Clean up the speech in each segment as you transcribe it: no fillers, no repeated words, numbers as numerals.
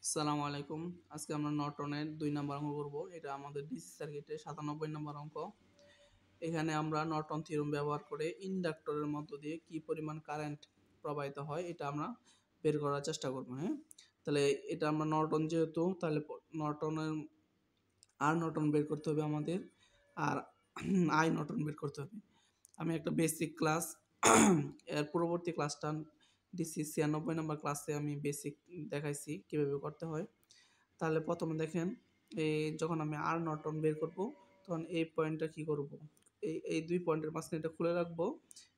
আসসালামু আলাইকুম। আজকে আমরা নর্টনের ২ নাম্বার অঙ্ক করব। এটা আমাদের ডিসি সার্কিটের ৯৭ নাম্বার অঙ্ক। এখানে আমরা নর্টন থিওরেম ব্যবহার করে ইন্ডাক্টরের মধ্য দিয়ে কি পরিমাণ কারেন্ট প্রবাহিত হয় এটা আমরা বের করার চেষ্টা করব, হ্যাঁ? তাহলে এটা আমরা নর্টন যেহেতু তাহলে নর্টনের আর নর্টন বের করতে হবে আমাদের, আর আই নর্টন বের করতে হবে। আমি একটা বেসিক ক্লাস এর পরবর্তী ক্লাসটা ডিসি ৯৬ নাম্বার ক্লাসে আমি বেসিক দেখাইছি কীভাবে করতে হয়। তাহলে প্রথমে দেখেন, যখন আমি আর নর্টন বের করব তখন এই পয়েন্টটা কী করব, এই ২ পয়েন্টের মাঝখানে এটা খুলে রাখবো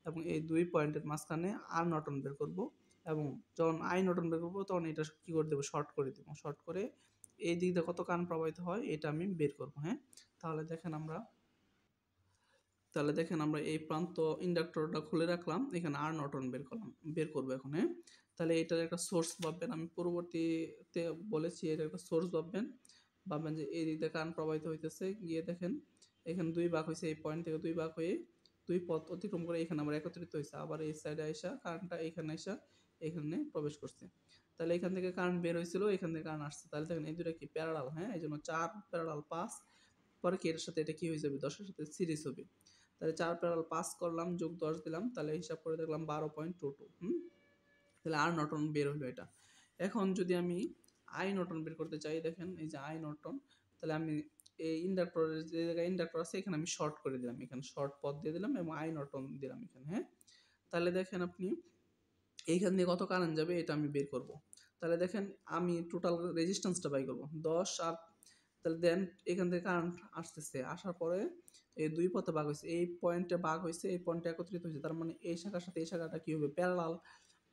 এবং এই ২ পয়েন্টের মাঝখানে আর নর্টন বের করব এবং যখন আই নর্টন বের করব তখন এটা কী করে দেবো, শর্ট করে দেবো। শর্ট করে এই দিক দিয়ে কত কারেন্ট প্রবাহিত হয় এটা আমি বের করব, হ্যাঁ? তাহলে দেখেন আমরা এই প্রান্ত ইন্ডাক্টরটা খুলে রাখলাম, এখানে আর নর্টন বের করবো এখন, হ্যাঁ? তাহলে এটার একটা সোর্স ভাববেন, আমি পরবর্তীতে বলেছি এর একটা সোর্স ভাববেন যে এই দিক দিয়ে কারেন্ট প্রবাহিত হইতেছে, গিয়ে দেখেন এখানে ২ ভাগ হয়েছে, এই পয়েন্ট থেকে ২ ভাগ হয়ে ২ পথ অতিক্রম করে এখানে আবার একত্রিত হয়েছে, আবার এই সাইডে আইসা কারেন্টটা এখানে প্রবেশ করছে। তাহলে এখান থেকে কারেন্ট বের হয়েছিল, এখান থেকে কারেন্ট আসছে। তাহলে দেখেন এই দুটো কি প্যারালাল, হ্যাঁ? এই জন্য ৪ প্যারালাল ৫, পরে কি এর সাথে এটা কি হয়ে যাবে, ১০ এর সাথে সিরিজ হবে। তাহলে ৪ প্যারালাল ৫ করলাম, যোগ ১০ দিলাম, তাহলে হিসাব করে দেখলাম ১২.22, তাহলে আর নর্টন বের হলো এটা। এখন যদি আমি আই নর্টন বের করতে চাই, দেখেন এই যে আই নর্টন, তাহলে আমি এই ইন্ডাক্টরের যে জায়গায় ইন্ডাক্টর আছে এখানে আমি শর্ট করে দিলাম, এখানে শর্ট পথ দিয়ে দিলাম এবং আই নর্টন দিলাম এখানে, হ্যাঁ? তাহলে দেখেন আপনি এইখান দিয়ে কত কারেন্ট যাবে এটা আমি বের করব। তাহলে দেখেন আমি টোটাল রেজিস্ট্যান্সটা বাই করব ১০ আর, তাহলে দেন এখান থেকে কারেন্ট আসতেছে, আসার পরে এই ২ পথে ভাগ হয়েছে, এই পয়েন্টে ভাগ হয়েছে, এই পয়েন্টে একত্রিত হয়েছে, তার মানে এই শাখার সাথে এই শাখাটা কি হবে, প্যারালাল।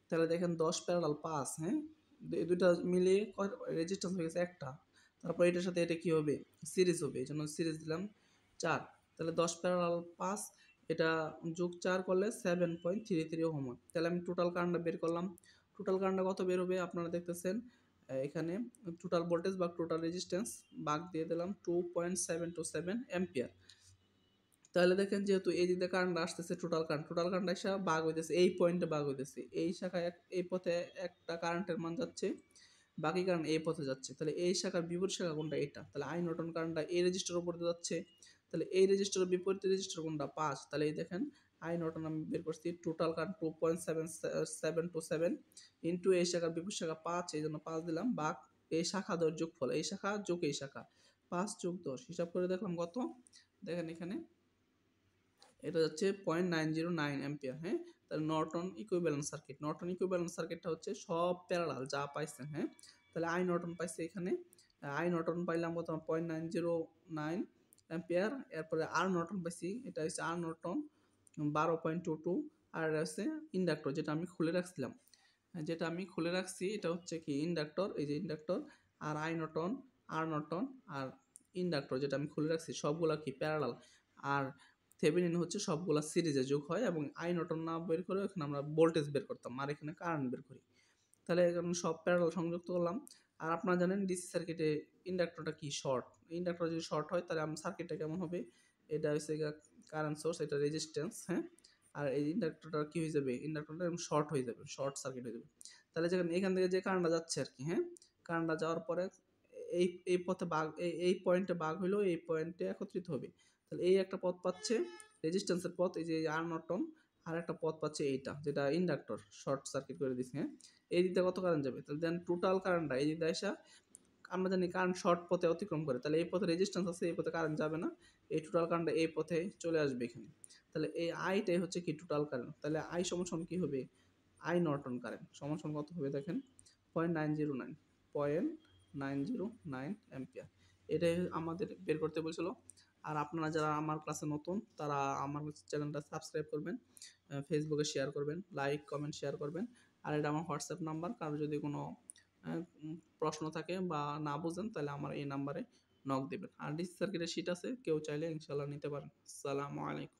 তাহলে দেখেন ১০ প্যারালাল ৫, হ্যাঁ? এই দুইটা মিলিয়ে রেজিস্ট্যান্স হয়ে গেছে একটা। তারপর এটার সাথে এটা কি হবে, সিরিজ হবে, এই জন্য সিরিজ দিলাম ৪। তাহলে ১০ প্যারালাল ৫, এটা যোগ ৪ করলে 7.33 ওহম হয়। তাহলে আমি টোটাল কারেন্টটা বের করলাম। টোটাল কারেন্টটা কত বের হবে আপনারা দেখতেছেন, এখানে টোটাল ভোল্টেজ বা টোটাল রেজিস্ট্যান্স ভাগ দিয়ে দিলাম 2.727 অ্যাম্পিয়ার। তাহলে দেখেন যেহেতু এই দিকে কারেন্ট আসতেছে, টোটাল কারেন্ট এসে ভাগ হইতেছে, এই পয়েন্টে ভাগ হইতেছে, এই শাখায় এই পথে একটা কারেন্টের মান যাচ্ছে, বাকি কারেন্ট এই পথে যাচ্ছে। তাহলে এই শাখার বিপরীত শাখা কোনটা, এটা। তাহলে আই নর্টন কারেন্টটা এই রেজিস্টারের উপর দিয়ে যাচ্ছে, তাহলে এই রেজিস্টারের বিপরীত রেজিস্টার কোনটা, ৫। তাহলে এই দেখেন আই নর্টন আমি বের করছি, টোটাল কারেন্ট 2.727 ইন্টু এই শাখার বিপরীত শাখা ৫, এই জন্য ৫ দিলাম, ভাগ এই শাখা দর যোগফল, এই শাখা যোগ এই শাখা, ৫ যোগ ১০, হিসাব করে দেখলাম কত, দেখেন এখানে এটা যাচ্ছে 0.909 অ্যাম্পিয়ার, হ্যাঁ? তাহলে নর্টন ইকুইভ্যালেন্ট সার্কিটটা হচ্ছে সব প্যারালাল যা পাইছেন, হ্যাঁ? তাহলে আই নর্টন পাইছে এখানে, আই নর্টন পাইলাম কত, 0.909 অ্যাম্পিয়ার। এরপরে আর নর্টন পাইছি, এটা হচ্ছে আর নর্টন 12.22, আর আছে ইন্ডাক্টর যেটা আমি খুলে রাখছিলাম, এটা হচ্ছে কি ইন্ডাক্টর, এই যে ইন্ডাক্টর, আর আই নর্টন, আর নর্টন আর ইন্ডাক্টর যেটা আমি খুলে রাখছি সবগুলা কি প্যারালাল, আর থেভেনিন হচ্ছে সবগুলা সিরিজে যোগ হয়, এবং আই নর্টন না বের করে এখানে আমরা ভোল্টেজ বের করতাম আর এখানে কারেন্ট বের করি। তাহলে এখানে সব প্যারালাল সংযুক্ত করলাম। আর আপনারা জানেন ডিসি সার্কিটে ইন্ডাক্টরটা কি শর্ট, ইন্ডাক্টর যদি শর্ট হয় তাহলে আমার সার্কিটটা কেমন হবে, এটা হচ্ছে কারেন্ট সোর্স, এটা রেজিস্ট্যান্স, হ্যাঁ? আর এই ইন্ডাক্টরটা কি হয়ে যাবে, ইন্ডাক্টরটা শর্ট হয়ে যাবে, শর্ট সার্কিট হয়ে যাবে। তাহলে যেখানে এখান থেকে যে কারেন্টটা যাচ্ছে আর কি, হ্যাঁ? কারেন্টটা যাওয়ার পরে এই পথে ভাগ, এই পয়েন্টে ভাগ হইলো, এই পয়েন্টে একত্রিত হবে। তাহলে এই একটা পথ পাচ্ছে রেজিস্ট্যান্সের পথ, এই যে আর নর্টন, আর একটা পথ পাচ্ছে এইটা যেটা ইন্ডাক্টর শর্ট সার্কিট করে দিচ্ছে, হ্যাঁ? এই দিকটা কত কারেন্ট যাবে, তাহলে দেন টোটাল কারেন্টটা এই দিকটা আসা, আমরা জানি কারেন্ট শর্ট পথে অতিক্রম করে, তাহলে এই পথে রেজিস্ট্যান্স আছে, এই পথে কারেন্ট যাবে না, এই টোটাল কারেন্টটা এই পথে চলে আসবে এখানে। তাহলে এই আইটাই হচ্ছে কি টোটাল কারেন্ট। তাহলে আই সমান কি হবে, আই নর্টন কারেন্ট সমান কত হবে দেখেন, 0.909 অ্যাম্পিয়ার। এটাই আমাদের বের করতে বলছিল। আর আপনারা যারা আমার ক্লাসে নতুন তারা আমার চ্যানেলটা সাবস্ক্রাইব করবেন, ফেসবুকে শেয়ার করবেন, লাইক কমেন্ট শেয়ার করবেন। আর এটা আমার হোয়াটসঅ্যাপ নাম্বার, কারো যদি কোনো প্রশ্ন থাকে বা না বুঝেন তাহলে আমার এই নাম্বারে নক দেবেন। আর ডিসি সার্কিটের শিট আছে, কেউ চাইলে ইনশাল্লাহ নিতে পারেন। আসসালামু আলাইকুম।